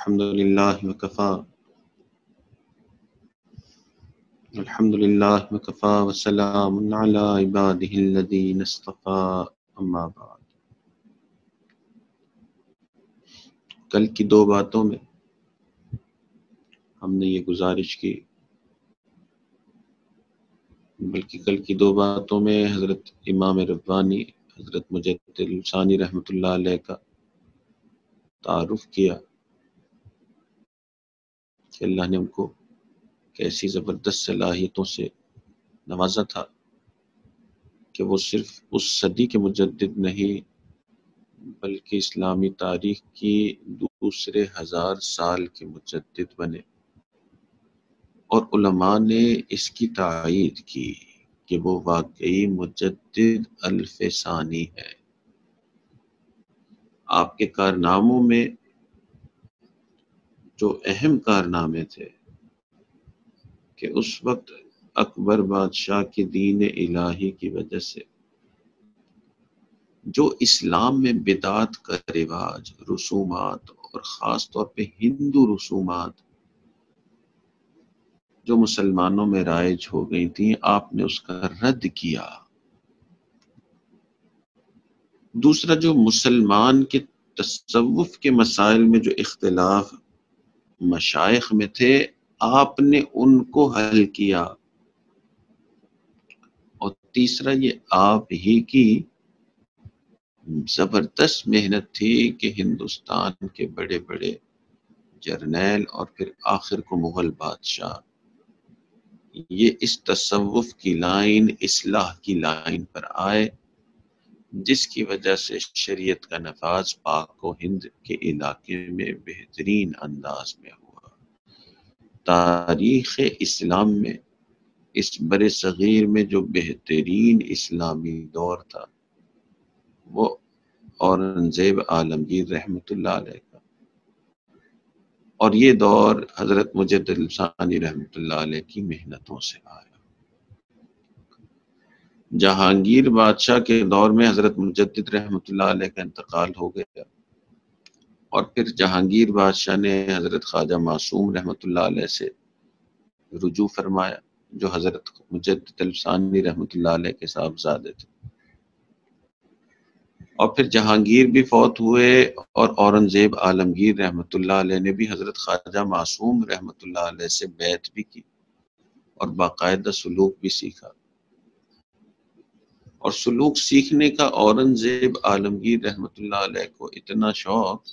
الحمد لله وكفى الحمد لله وكفى وسلام على عباده الذين اصطفى اما بعد۔ کل کی دو باتوں میں ہم نے یہ گزارش کی، بلکہ کل کی دو باتوں میں حضرت امام ربانی حضرت مجدد الثانی رحمۃ اللہ علیہ کا تعارف کیا کہ اللہ نے ان کو کیسی زبردست صلاحیتوں سے نوازا تھا کہ وہ صرف اس صدی کے مجدد نہیں بلکہ اسلامی تاریخ کی دوسرے 1000 سال کے مجدد بنے، اور علماء نے اس کی تائید کی کہ وہ واقعی مجدد الف ثانی ہے۔ آپ کے کارناموں میں جو اہم کارنامے تھے کہ اس وقت اکبر بادشاہ کے دین الہی کی وجہ سے جو اسلام میں بدعت کا رواج، رسومات اور خاص طور پہ ہندو رسومات جو مسلمانوں میں رائج ہو گئی تھیں، آپ نے اس کا رد کیا۔ دوسرا، جو مسلمان کے تصوف کے مسائل میں جو اختلاف مشائخ میں تھے، آپ نے ان کو حل کیا۔ اور تیسرا، یہ آپ ہی کی زبردست محنت تھی کہ ہندوستان کے بڑے بڑے جرنیل اور پھر آخر کو مغل بادشاہ یہ اس تصوف کی لائن، اصلاح کی لائن پر آئے، جس کی وجہ سے شریعت کا نفاذ پاک و ہند کے علاقے میں بہترین انداز میں ہوا۔ تاریخ اسلام میں اس برِ صغیر میں جو بہترین اسلامی دور تھا وہ اورنگزیب عالمگیر رحمۃ اللہ علیہ کا، اور یہ دور حضرت مجدد الثانی رحمۃ اللہ علیہ کی محنتوں سے آیا۔ جہانگیر بادشاہ کے دور میں حضرت مجدد رحمۃ اللہ علیہ کا انتقال ہو گیا، اور پھر جہانگیر بادشاہ نے حضرت خواجہ معصوم رحمۃ اللہ علیہ سے رجوع فرمایا، جو حضرت مجدد الثانی رحمۃ اللہ علیہ کے صاحبزادے تھے، اور پھر جہانگیر بھی فوت ہوئے، اور اورنگزیب عالمگیر رحمۃ اللہ علیہ نے بھی حضرت خواجہ معصوم رحمۃ اللہ علیہ سے بیعت بھی کی اور باقاعدہ سلوک بھی سیکھا۔ اور سلوک سیکھنے کا اورنگزیب عالمگیر رحمۃ اللہ علیہ کو اتنا شوق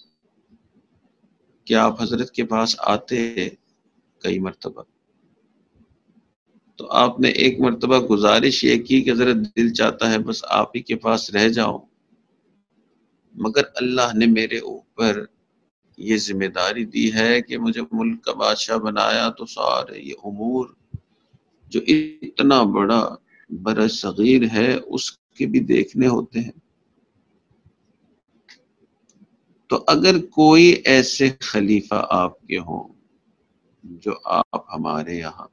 کہ آپ حضرت کے پاس آتے کئی مرتبہ، تو آپ نے ایک مرتبہ گزارش یہ کی کہ حضرت دل چاہتا ہے بس آپ ہی کے پاس رہ جاؤں، مگر اللہ نے میرے اوپر یہ ذمہ داری دی ہے کہ مجھے ملک کا بادشاہ بنایا تو سارے یہ امور جو اتنا بڑا بر صغیر ہے اس کے بھی دیکھنے ہوتے ہیں، تو اگر کوئی ایسے خلیفہ آپ کے ہوں جو آپ ہمارے یہاں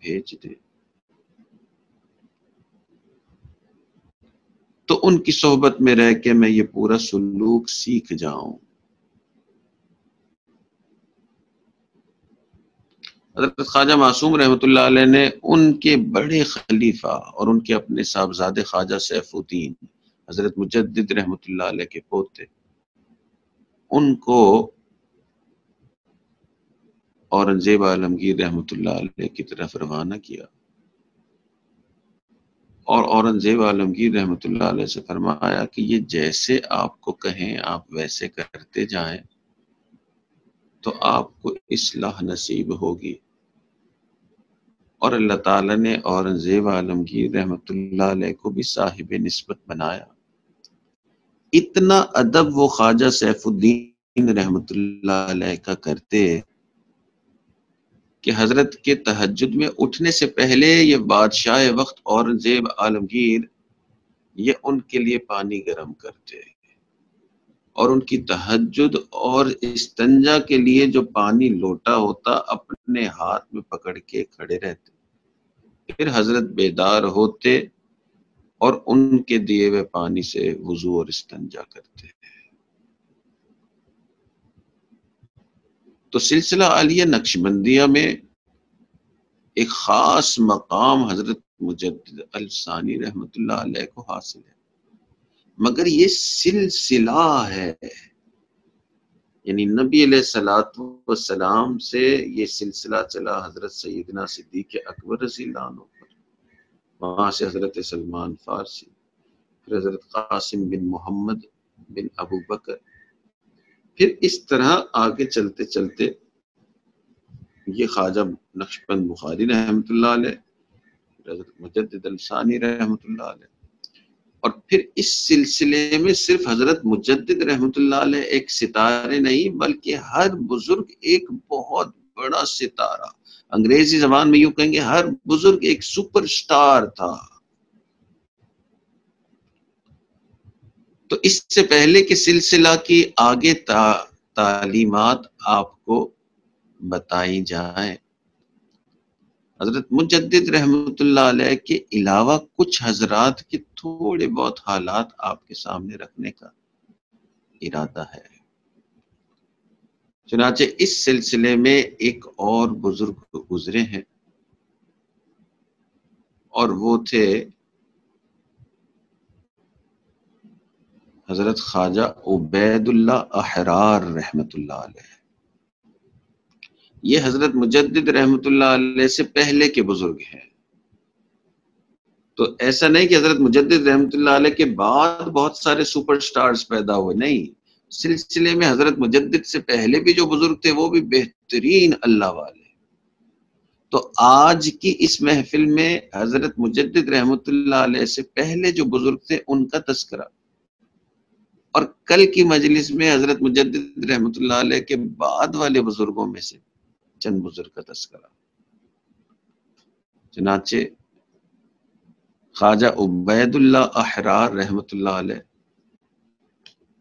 بھیج دیں تو ان کی صحبت میں رہ کے میں یہ پورا سلوک سیکھ جاؤں۔ حضرت خواجہ معصوم رحمۃ اللہ علیہ نے ان کے بڑے خلیفہ اور ان کے اپنے صاحبزادے خواجہ سیف الدین حضرت مجدد رحمۃ اللہ علیہ کے پوتے، ان کو اورنگزیب عالمگیر رحمۃ اللہ علیہ کی طرف روانہ کیا، اور اورنگزیب عالمگیر رحمۃ اللہ علیہ سے فرمایا کہ یہ جیسے آپ کو کہیں آپ ویسے کرتے جائیں تو آپ کو اصلاح نصیب ہوگی۔ اور اللہ تعالیٰ نے اورنگزیب عالمگیر رحمۃ اللہ علیہ کو بھی صاحب نسبت بنایا۔ اتنا ادب وہ خواجہ سیف الدین رحمۃ اللہ علیہ کا کرتے کہ حضرت کے تہجد میں اٹھنے سے پہلے یہ بادشاہ وقت اورنگزیب عالمگیر یہ ان کے لیے پانی گرم کرتے، اور ان کی تہجد اور استنجا کے لیے جو پانی لوٹا ہوتا اپنے ہاتھ میں پکڑ کے کھڑے رہتے، پھر حضرت بیدار ہوتے اور ان کے دیے ہوئے پانی سے وضو اور استنجا کرتے۔ تو سلسلہ عالیہ نقشبندیہ میں ایک خاص مقام حضرت مجدد الثانی رحمۃ اللہ علیہ کو حاصل ہے، مگر یہ سلسلہ ہے، یعنی نبی علیہ الصلوۃ والسلام سے یہ سلسلہ چلا حضرت سیدنا صدیق اکبر رضی اللہ عنہ پر، وہاں سے حضرت سلمان فارسی، پھر حضرت قاسم بن محمد بن ابو بکر، پھر اس طرح آگے چلتے چلتے یہ خواجہ نقشبند بخاری رحمۃ اللہ علیہ، حضرت مجدد الثانی رحمۃ اللہ علیہ، اور پھر اس سلسلے میں صرف حضرت مجدد رحمۃ اللہ علیہ ایک ستارے نہیں، بلکہ ہر بزرگ ایک بہت بڑا ستارہ، انگریزی زبان میں یوں کہیں گے ہر بزرگ ایک سپر سٹار تھا۔ تو اس سے پہلے کہ سلسلہ کی آگے تعلیمات آپ کو بتائی جائیں، حضرت مجدد رحمۃ اللہ علیہ کے علاوہ کچھ حضرات کے تھوڑے بہت حالات آپ کے سامنے رکھنے کا ارادہ ہے۔ چنانچہ اس سلسلے میں ایک اور بزرگ گزرے ہیں، اور وہ تھے حضرت خواجہ عبید اللہ احرار رحمۃ اللہ علیہ۔ یہ حضرت مجدد رحمۃ اللہ علیہ سے پہلے کے بزرگ ہیں، تو ایسا نہیں کہ حضرت مجدد رحمۃ اللہ علیہ کے بعد بہت سارے سپر سٹارز پیدا ہوئے، نہیں، سلسلے میں حضرت مجدد سے پہلے بھی جو بزرگ تھے وہ بھی بہترین اللہ والے۔ تو آج کی اس محفل میں حضرت مجدد رحمۃ اللہ علیہ سے پہلے جو بزرگ تھے ان کا تذکرہ، اور کل کی مجلس میں حضرت مجدد رحمۃ اللہ علیہ کے بعد والے بزرگوں میں سے چند بزرگ کا تذکرہ۔ چنانچہ خواجہ عبید اللہ احرار رحمۃ اللہ علیہ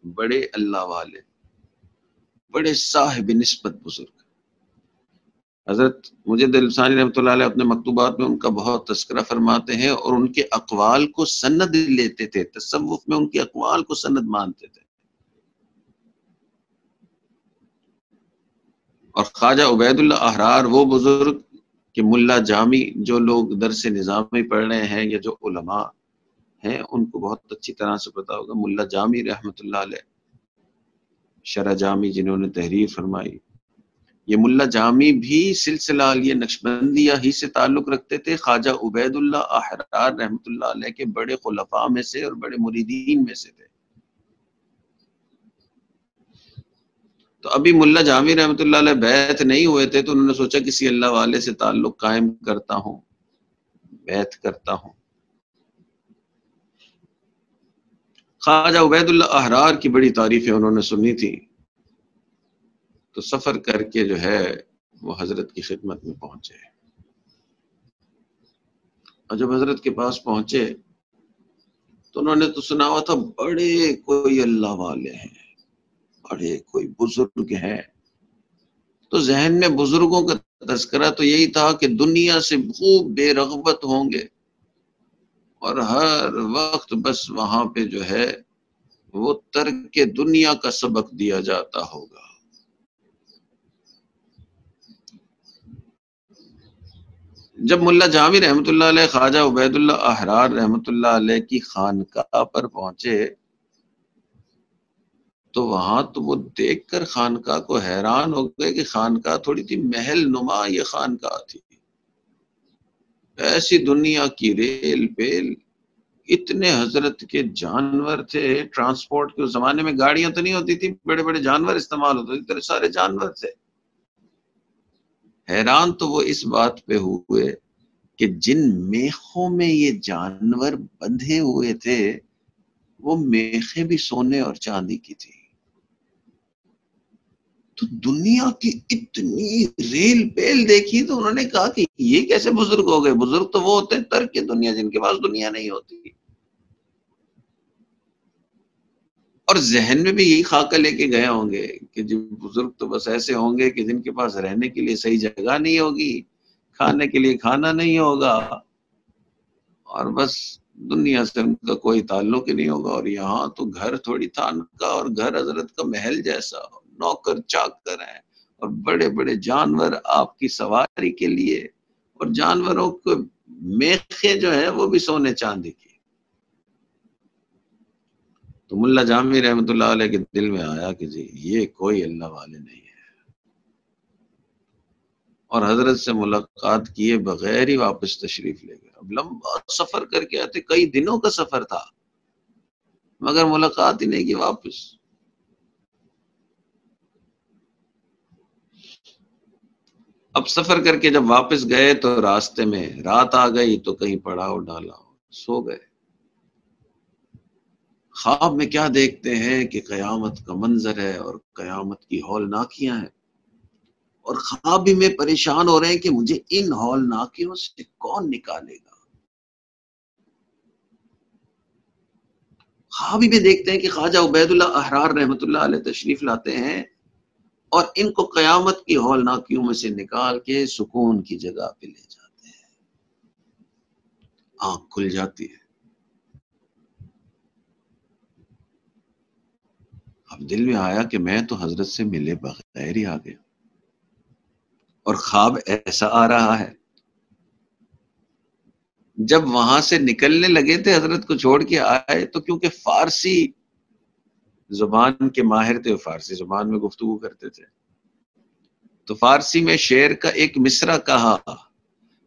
بڑے اللہ والے، بڑے صاحب نسبت بزرگ، حضرت مجدد الثانی رحمۃ اللہ علیہ اپنے مکتوبات میں ان کا بہت تذکرہ فرماتے ہیں، اور ان کے اقوال کو سند لیتے تھے، تصوف میں ان کے اقوال کو سند مانتے تھے۔ اور خواجہ عبید اللہ احرار وہ بزرگ کہ ملا جامی، جو لوگ درس نظامی پڑھ رہے ہیں یا جو علماء ہیں ان کو بہت اچھی طرح سے پتا ہوگا، ملا جامی رحمۃ اللہ علیہ، شرح جامی جنہوں نے تحریر فرمائی، یہ ملا جامی بھی سلسلہ عالیہ نقشبندیہ ہی سے تعلق رکھتے تھے، خواجہ عبید اللہ احرار رحمۃ اللہ علیہ کے بڑے خلفاء میں سے اور بڑے مریدین میں سے تھے۔ تو ابھی ملا جامی رحمۃ اللہ علیہ بیعت نہیں ہوئے تھے، تو انہوں نے سوچا کسی اللہ والے سے تعلق قائم کرتا ہوں، بیعت کرتا ہوں۔ خواجہ عبید اللہ احرار کی بڑی تعریفیں انہوں نے سنی تھی، تو سفر کر کے جو ہے وہ حضرت کی خدمت میں پہنچے، اور جب حضرت کے پاس پہنچے تو انہوں نے تو سنا ہوا تھا بڑے کوئی اللہ والے ہیں، بڑے کوئی بزرگ ہیں، تو ذہن میں بزرگوں کا تذکرہ تو یہی تھا کہ دنیا سے خوب بے رغبت ہوں گے، اور ہر وقت بس وہاں پہ جو ہے وہ ترک دنیا کا سبق دیا جاتا ہوگا۔ جب ملا جامی رحمۃ اللہ علیہ خواجہ عبید اللہ احرار رحمۃ اللہ علیہ کی خانقاہ پر پہنچے تو وہاں تو وہ دیکھ کر خانقاہ کو حیران ہو گئے کہ خانقاہ تھوڑی تھی محل نما، یہ خانقاہ تھی، ایسی دنیا کی ریل پیل، اتنے حضرت کے جانور تھے، ٹرانسپورٹ کے اس زمانے میں گاڑیاں تو نہیں ہوتی تھی، بڑے بڑے جانور استعمال ہوتے تھے، اتنے سارے جانور تھے۔ حیران تو وہ اس بات پہ ہوئے کہ جن میخوں میں یہ جانور بندھے ہوئے تھے وہ میخیں بھی سونے اور چاندی کی تھی۔ تو دنیا کی اتنی ریل پیل دیکھی تو انہوں نے کہا کہ یہ کیسے بزرگ ہو گئے؟ بزرگ تو وہ ہوتے ہیں ترک دنیا، جن کے پاس دنیا نہیں ہوتی۔ اور ذہن میں بھی یہی خاکہ لے کے گئے ہوں گے کہ جو بزرگ تو بس ایسے ہوں گے کہ جن کے پاس رہنے کے لیے صحیح جگہ نہیں ہوگی، کھانے کے لیے کھانا نہیں ہوگا، اور بس دنیا سے ان کا کوئی تعلق ہی نہیں ہوگا۔ اور یہاں تو گھر تھوڑی تھا ان کا، اور گھر حضرت کا محل جیسا، نوکر چاکر ہیں، اور بڑے بڑے جانور آپ کی سواری کے لیے، اور جانوروں کو میخیں جو ہیں وہ بھی سونے چاندی کی۔ تو ملا جامی رحمۃ اللہ علیہ کے دل میں آیا کہ جی یہ کوئی اللہ والے نہیں ہے، اور حضرت سے ملاقات کیے بغیر ہی واپس تشریف لے گئے۔ اب لمبا سفر کر کے آتے، کئی دنوں کا سفر تھا، مگر ملاقات ہی نہیں کی واپس۔ اب سفر کر کے جب واپس گئے تو راستے میں رات آ گئی، تو کہیں پڑاؤ ڈالا، سو گئے۔ خواب میں کیا دیکھتے ہیں کہ قیامت کا منظر ہے اور قیامت کی ہولناکیاں ہیں، اور خواب میں پریشان ہو رہے ہیں کہ مجھے ان ہولناکیوں سے کون نکالے گا۔ خواب میں دیکھتے ہیں کہ خواجہ عبید اللہ احرار رحمۃ اللہ علیہ تشریف لاتے ہیں اور ان کو قیامت کی ہولناکیوں میں سے نکال کے سکون کی جگہ پہ لے جاتے ہیں۔ آنکھ کھل جاتی ہے۔ اب دل میں آیا کہ میں تو حضرت سے ملے بغیر ہی آ گیا، اور خواب ایسا آ رہا ہے۔ جب وہاں سے نکلنے لگے تھے، حضرت کو چھوڑ کے آئے، تو کیونکہ فارسی زبان کے ماہر تھے، فارسی زبان میں گفتگو کرتے تھے، تو فارسی میں شعر کا ایک مصرع کہا،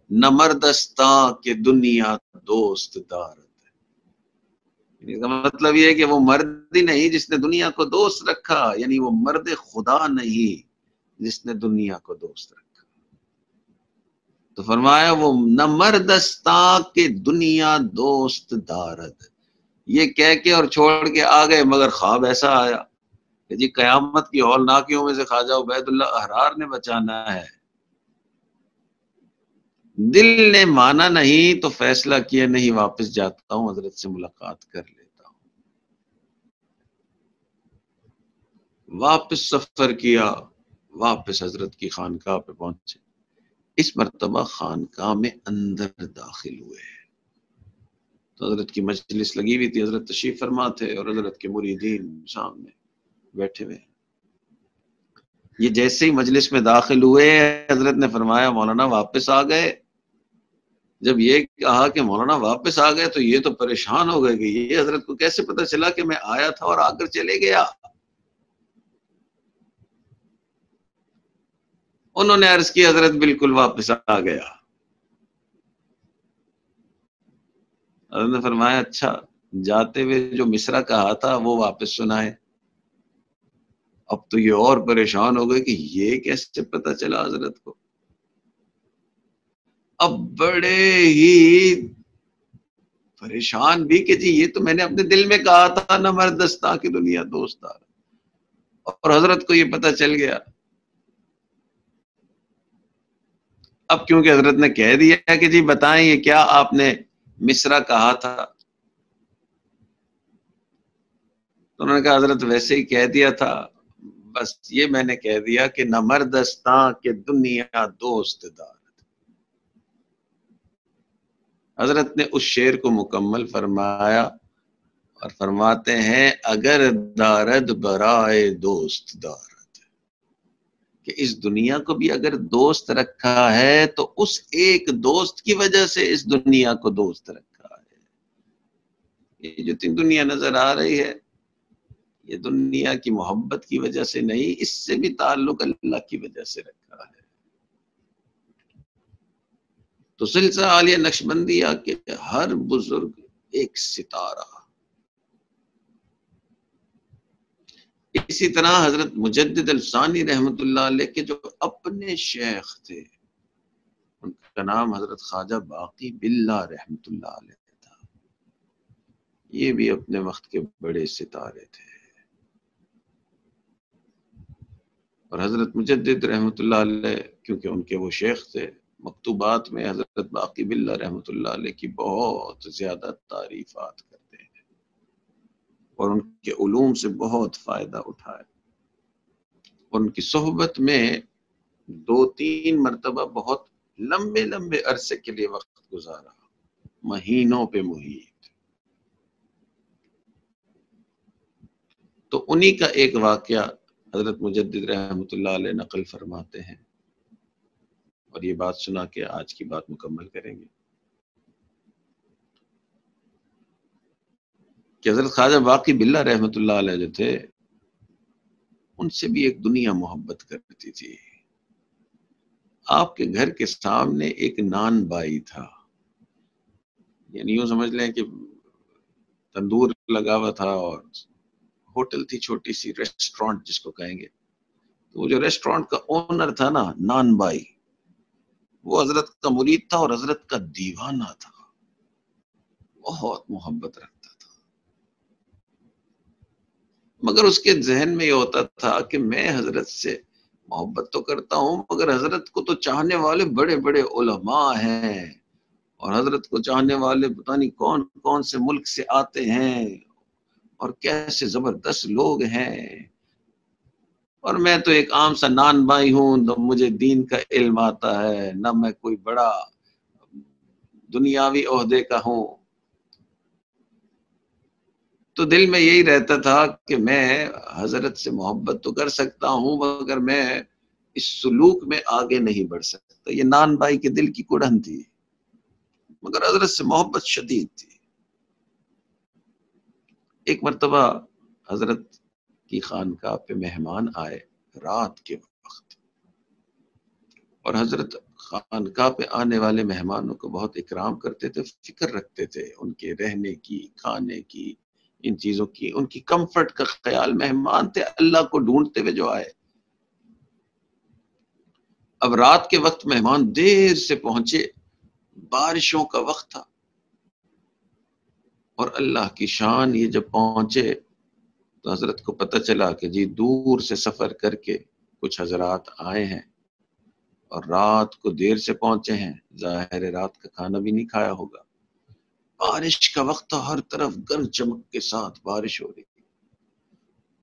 نہ مردستاں کہ دنیا دوست دارد۔ اس کا مطلب یہ ہے کہ وہ مرد ہی نہیں جس نے دنیا کو دوست رکھا، یعنی وہ مرد خدا نہیں جس نے دنیا کو دوست رکھا۔ تو فرمایا وہ نہ مردستاں کہ دنیا دوست دارد، یہ کہہ کے اور چھوڑ کے آ گئے، مگر خواب ایسا آیا کہ جی قیامت کی ہولناکیوں میں سے خواجہ عبید اللہ احرار نے بچانا ہے۔ دل نے مانا نہیں تو فیصلہ کیا نہیں، واپس جاتا ہوں، حضرت سے ملاقات کر لیتا ہوں۔ واپس سفر کیا، واپس حضرت کی خانقاہ پہ پہنچے۔ اس مرتبہ خانقاہ میں اندر داخل ہوئے تو حضرت کی مجلس لگی ہوئی تھی، حضرت تشریف فرما تھے اور حضرت کے مریدین سامنے بیٹھے ہوئے۔ یہ جیسے ہی مجلس میں داخل ہوئے، حضرت نے فرمایا مولانا واپس آ گئے۔ جب یہ کہا کہ مولانا واپس آ گئے تو یہ تو پریشان ہو گئے کہ یہ حضرت کو کیسے پتا چلا کہ میں آیا تھا اور آ کر چلے گیا۔ انہوں نے عرض کی حضرت بالکل واپس آ گیا۔ حضرت نے فرمایا اچھا، جاتے ہوئے جو مصرع کہا تھا وہ واپس سنائے۔ اب تو یہ اور پریشان ہو گئے کہ یہ کیسے پتا چلا حضرت کو۔ اب بڑے ہی پریشان بھی کہ جی یہ تو میں نے اپنے دل میں کہا تھا نہ مردستاں کی دنیا دوست دار، اور حضرت کو یہ پتا چل گیا۔ اب کیونکہ حضرت نے کہہ دیا کہ جی بتائیں یہ کیا آپ نے مصرع کہا تھا، تو انہوں نے کہا حضرت ویسے ہی کہہ دیا تھا، بس یہ میں نے کہہ دیا کہ نہ مردستاں کہ دنیا دوست دار۔ حضرت نے اس شعر کو مکمل فرمایا اور فرماتے ہیں اگر دارد برائے دوست دارد، کہ اس دنیا کو بھی اگر دوست رکھا ہے تو اس ایک دوست کی وجہ سے اس دنیا کو دوست رکھا ہے۔ یہ جو تین دنیا نظر آ رہی ہے یہ دنیا کی محبت کی وجہ سے نہیں، اس سے بھی تعلق اللہ کی وجہ سے رکھا ہے۔ تو سلسلہ عالیہ نقشبندیہ کے ہر بزرگ ایک ستارہ۔ اسی طرح حضرت مجدد الثانی رحمۃ اللہ علیہ کے جو اپنے شیخ تھے، ان کا نام حضرت خواجہ باقی باللہ رحمۃ اللہ علیہ تھا۔ یہ بھی اپنے وقت کے بڑے ستارے تھے، اور حضرت مجدد رحمۃ اللہ علیہ کیونکہ ان کے وہ شیخ تھے، مکتوبات میں حضرت باقی باللہ رحمۃ اللہ علیہ کی بہت زیادہ تعریفات کرتے ہیں اور ان کے علوم سے بہت فائدہ اٹھائے۔ ان کی صحبت میں 2-3 مرتبہ بہت لمبے لمبے عرصے کے لیے وقت گزارا، مہینوں پہ محیط۔ تو انہی کا ایک واقعہ حضرت مجدد رحمۃ اللہ علیہ نقل فرماتے ہیں، اور یہ بات سنا کے آج کی بات مکمل کریں گے، کہ حضرت خواجہ باقی باللہ رحمۃ اللہ علیہ جو تھے، ان سے بھی ایک دنیا محبت کرتی تھی۔ آپ کے گھر کے سامنے ایک نان بائی تھا، یعنی یوں سمجھ لیں کہ تندور لگا ہوا تھا اور ہوٹل تھی، چھوٹی سی ریسٹورانٹ جس کو کہیں گے۔ تو وہ جو ریسٹورانٹ کا اونر تھا نا، نان بائی، وہ حضرت کا مرید تھا اور حضرت کا دیوانہ تھا، بہت محبت رکھتا تھا۔ مگر اس کے ذہن میں یہ ہوتا تھا کہ میں حضرت سے محبت تو کرتا ہوں، مگر حضرت کو تو چاہنے والے بڑے بڑے علماء ہیں، اور حضرت کو چاہنے والے پتہ نہیں کون کون سے ملک سے آتے ہیں، اور کیسے زبردست لوگ ہیں، اور میں تو ایک عام سا نان بھائی ہوں، نہ مجھے دین کا علم آتا ہے، نہ میں کوئی بڑا دنیاوی عہدے کا ہوں۔ تو دل میں یہی رہتا تھا کہ میں حضرت سے محبت تو کر سکتا ہوں، مگر میں اس سلوک میں آگے نہیں بڑھ سکتا۔ یہ نان بھائی کے دل کی کڑن تھی، مگر حضرت سے محبت شدید تھی۔ ایک مرتبہ حضرت کی خانقاہ پہ مہمان آئے رات کے وقت، اور حضرت خانقاہ پہ آنے والے مہمانوں کو بہت اکرام کرتے تھے، فکر رکھتے تھے ان کے رہنے کی، کھانے کی، ان چیزوں کی، ان کی کمفرٹ کا خیال۔ مہمان تھے اللہ کو ڈھونڈتے ہوئے جو آئے۔ اب رات کے وقت مہمان دیر سے پہنچے، بارشوں کا وقت تھا، اور اللہ کی شان، یہ جب پہنچے تو حضرت کو پتہ چلا کہ جی دور سے سفر کر کے کچھ حضرات آئے ہیں، اور رات کو دیر سے پہنچے ہیں، ظاہر ہے رات کا کھانا بھی نہیں کھایا ہوگا۔ بارش کا وقت تھا، ہر طرف گرج چمک کے ساتھ بارش ہو رہی تھی،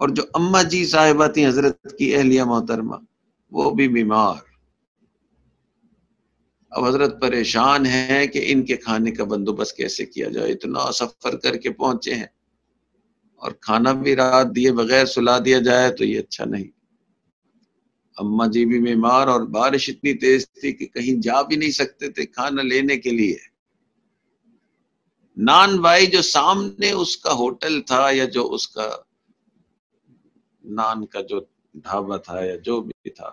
اور جو اماں جی صاحبہ تھیں حضرت کی اہلیہ محترمہ، وہ بھی بیمار۔ اب حضرت پریشان ہیں کہ ان کے کھانے کا بندوبست کیسے کیا جائے، اتنا سفر کر کے پہنچے ہیں، اور کھانا بھی رات دیے بغیر سلا دیا جائے تو یہ اچھا نہیں۔ اماں جی بھی بیمار، اور بارش اتنی تیز تھی کہ کہیں جا بھی نہیں سکتے تھے کھانا لینے کے لیے۔ نان بھائی جو سامنے اس کا ہوٹل تھا، یا جو اس کا نان کا جو ڈھابا تھا یا جو بھی تھا،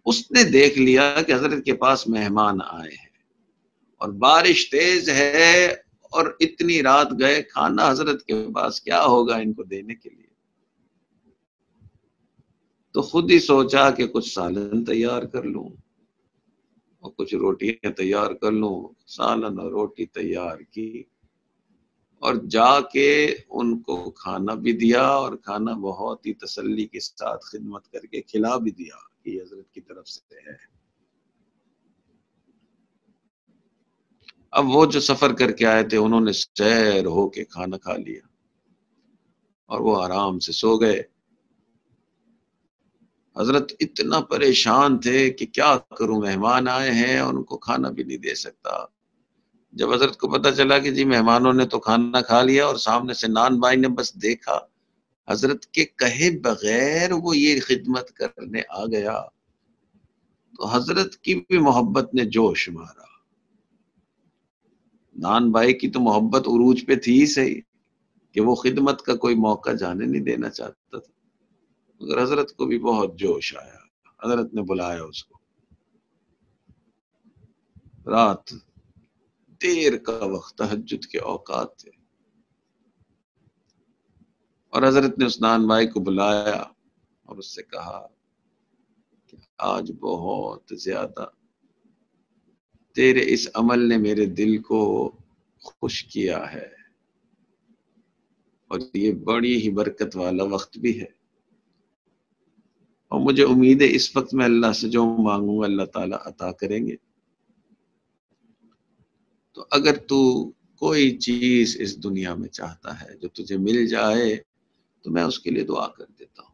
اس نے دیکھ لیا کہ حضرت کے پاس مہمان آئے ہیں اور بارش تیز ہے، اور اتنی رات گئے، کھانا حضرت کے پاس کیا ہوگا ان کو دینے کے لیے۔ تو خود ہی سوچا کہ کچھ سالن تیار کر لوں اور کچھ روٹیاں تیار کر لوں۔ سالن اور روٹی تیار کی، اور جا کے ان کو کھانا بھی دیا، اور کھانا بہت ہی تسلی کے ساتھ خدمت کر کے کھلا بھی دیا کہ یہ حضرت کی طرف سے ہے۔ اب وہ جو سفر کر کے آئے تھے، انہوں نے سیر ہو کے کھانا کھا لیا، اور وہ آرام سے سو گئے۔ حضرت اتنا پریشان تھے کہ کیا کروں، مہمان آئے ہیں اور ان کو کھانا بھی نہیں دے سکتا۔ جب حضرت کو پتہ چلا کہ جی مہمانوں نے تو کھانا کھا لیا، اور سامنے سے نان بھائی نے بس دیکھا، حضرت کے کہے بغیر وہ یہ خدمت کرنے آ گیا، تو حضرت کی بھی محبت نے جوش مارا۔ نان بھائی کی تو محبت عروج پہ تھی ہی صحیح، کہ وہ خدمت کا کوئی موقع جانے نہیں دینا چاہتا تھا، مگر حضرت کو بھی بہت جوش آیا۔ حضرت نے بلایا اس کو، رات دیر کا وقت، تہجد کے اوقات تھے، اور حضرت نے اس نان بھائی کو بلایا اور اس سے کہا کہ آج بہت زیادہ تیرے اس عمل نے میرے دل کو خوش کیا ہے، اور یہ بڑی ہی برکت والا وقت بھی ہے، اور مجھے امید ہے اس وقت میں اللہ سے جو مانگوں گا اللہ تعالیٰ عطا کریں گے۔ تو اگر تو کوئی چیز اس دنیا میں چاہتا ہے جو تجھے مل جائے تو میں اس کے لیے دعا کر دیتا ہوں۔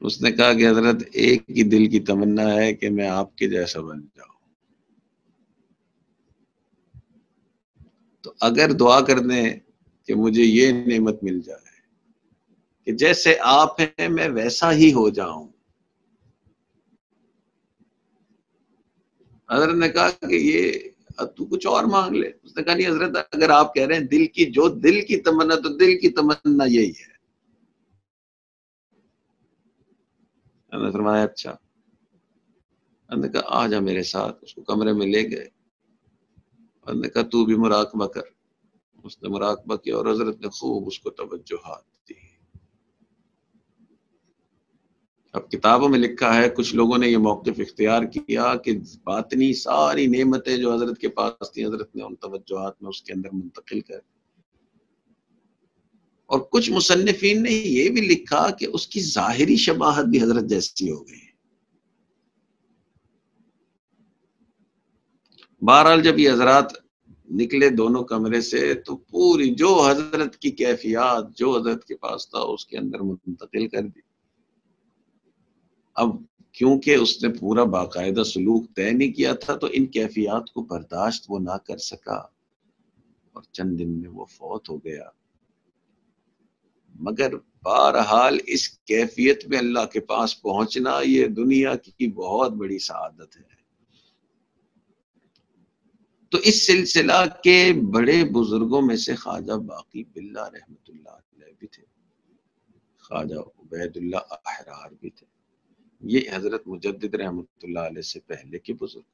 اس نے کہا کہ حضرت ایک ہی دل کی تمنا ہے کہ میں آپ کے جیسا بن جاؤں، تو اگر دعا کرنے کہ مجھے یہ نعمت مل جائے کہ جیسے آپ ہیں میں ویسا ہی ہو جاؤں. حضرت نے کہا کہ یہ تو کچھ اور مانگ لے. اس نے کہا نہیں حضرت، اگر آپ کہہ رہے ہیں دل کی تمنا، تو دل کی تمنا یہی ہے. میں نے فرمایا اچھا. میں نے کہا آ جا میرے ساتھ. اس کو کمرے میں لے گئے. میں نے کہا تو بھی مراقبہ کر. اس نے مراقبہ کیا اور حضرت نے خوب اس کو توجہات دی. اب کتابوں میں لکھا ہے کچھ لوگوں نے یہ موقف اختیار کیا کہ باطنی ساری نعمتیں جو حضرت کے پاس تھیں حضرت نے ان توجہات میں اس کے اندر منتقل کر. اور کچھ مصنفین نے یہ بھی لکھا کہ اس کی ظاہری شباہت بھی حضرت جیسی ہو گئی. بہرحال جب یہ حضرات نکلے دونوں کمرے سے تو پوری جو حضرت کی کیفیات جو حضرت کے پاس تھا اس کے اندر منتقل کر دی. اب کیونکہ اس نے پورا باقاعدہ سلوک طے نہیں کیا تھا تو ان کیفیات کو برداشت وہ نہ کر سکا اور چند دن میں وہ فوت ہو گیا. مگر بہرحال اس کیفیت میں اللہ کے پاس پہنچنا یہ دنیا کی بہت بڑی سعادت ہے. تو اس سلسلہ کے بڑے بزرگوں میں سے خواجہ باقی باللہ رحمۃ اللہ علیہ بھی تھے، خواجہ عبید اللہ احرار بھی تھے. یہ حضرت مجدد رحمۃ اللہ علیہ سے پہلے کے بزرگ،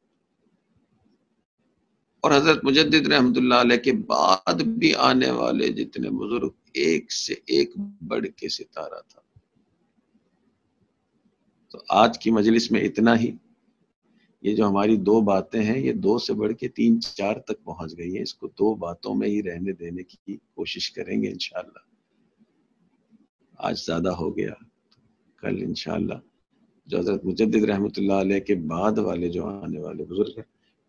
اور حضرت مجدد رحمۃ اللہ علیہ کے بعد بھی آنے والے جتنے بزرگ ایک سے ایک بڑھ کے ستارہ تھا. تو آج کی مجلس میں اتنا ہی. یہ جو ہماری دو باتیں ہیں یہ دو سے بڑھ کے 3-4 تک پہنچ گئی ہیں. اس کو 2 باتوں میں ہی رہنے دینے کی کوشش کریں گے انشاءاللہ. آج زیادہ ہو گیا، کل انشاءاللہ جو حضرت مجدد رحمۃ اللہ علیہ کے بعد والے جو آنے والے بزرگ ہیں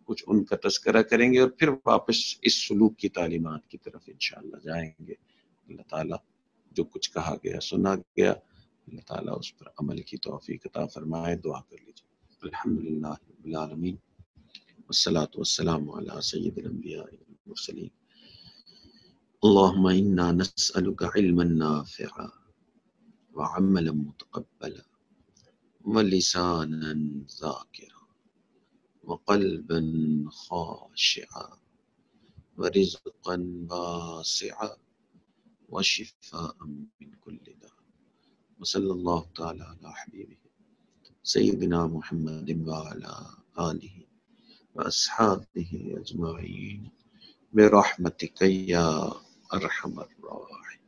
کچھ ان کا تذکرہ کریں گے اور پھر واپس اس سلوک کی تعلیمات کی طرف انشاءاللہ جائیں گے. اللہ تعالیٰ جو کچھ کہا گیا سنا گیا اللہ تعالیٰ اس پر عمل کی توفیق عطا فرمائے. دعا کر لیجیے. الحمدللہ رب العالمین والصلاة والسلام علی سید الانبیاء والمرسلین. اللہم انا نسألک علما نافعا وعملا متقبلا ولسانا ذاکرا وقلبا خاشعا ورزقا واسعا وشفاء من كل داء. وصلی اللہ تعالی علی حبیبہ سیدنا محمد وعلی آلہ واصحابہ اجمعین برحمتک یا ارحم الراحمین.